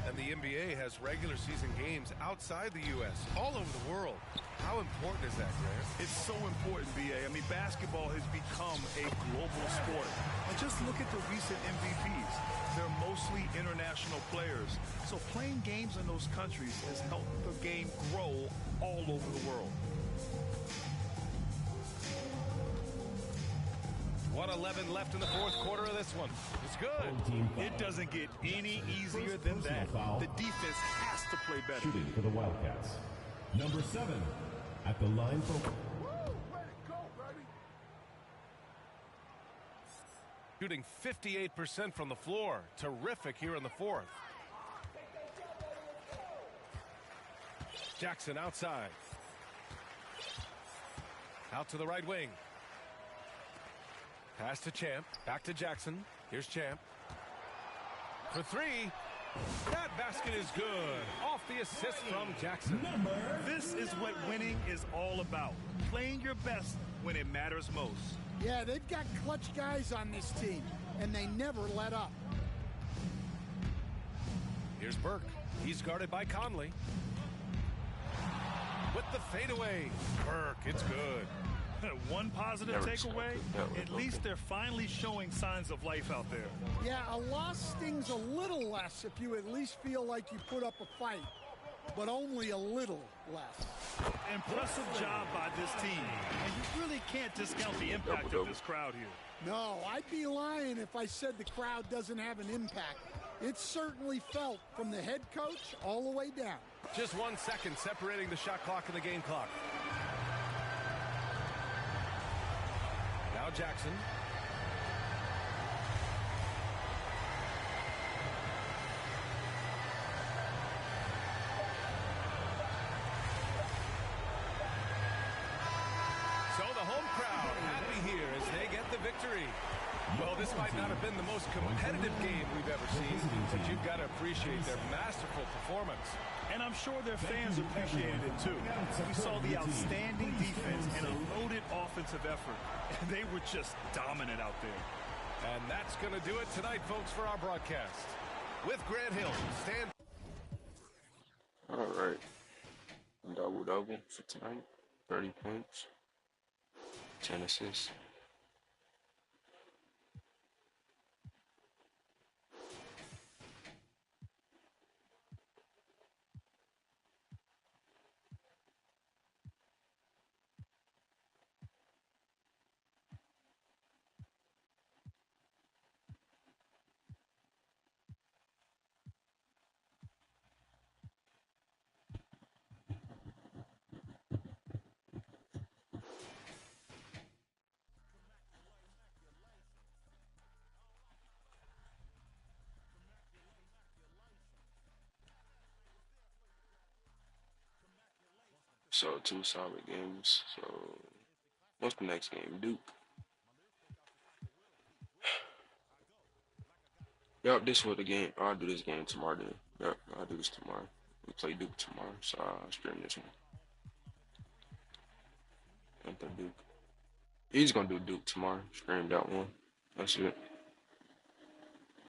And the NBA has regular season games outside the U.S., all over the world. How important is that, Grant? It's so important, B.A. I mean, basketball has become a global sport. And just look at the recent MVPs. They're mostly international players. So playing games in those countries has helped the game grow all over the world. 1:11 left in the fourth quarter of this one. It's good. It doesn't get any easier than that. The defense has to play better. Shooting for the Wildcats. Number 7 at the line for... Shooting 58% from the floor. Terrific here in the fourth. Jackson outside. Out to the right wing. Pass to Champ. Back to Jackson. Here's Champ. For 3. That basket is good. Off the assist from Jackson. This is what winning is all about. Playing your best when it matters most. Yeah, they've got clutch guys on this team, and they never let up. Here's Burke. He's guarded by Conley. With the fadeaway. Burke, it's good. One positive takeaway, at least they're finally showing signs of life out there. Yeah, a loss stings a little less if you at least feel like you put up a fight, but only a little less. Impressive job by this team, and you really can't discount the impact of this crowd here. No, I'd be lying if I said the crowd doesn't have an impact. It's certainly felt from the head coach all the way down. Just 1 second separating the shot clock and the game clock. Now Jackson. So the home crowd happy here as they get the victory. Well, this might not have been the most competitive game we've ever seen, but you've got to appreciate their masterful performance. And I'm sure their fans appreciated it too. We saw the outstanding defense and a loaded offensive effort. And they were just dominant out there. And that's going to do it tonight, folks, for our broadcast. With Grant Hill, Stan. All right. Double-double for tonight. 30 points. 10 assists. So 2 solid games. So what's the next game? Duke. Yup, this was the game. I'll do this game tomorrow then. Yup, I'll do this tomorrow. We play Duke tomorrow, so I'll stream this one. Enter Duke. He's gonna do Duke tomorrow. Stream that one. That's it.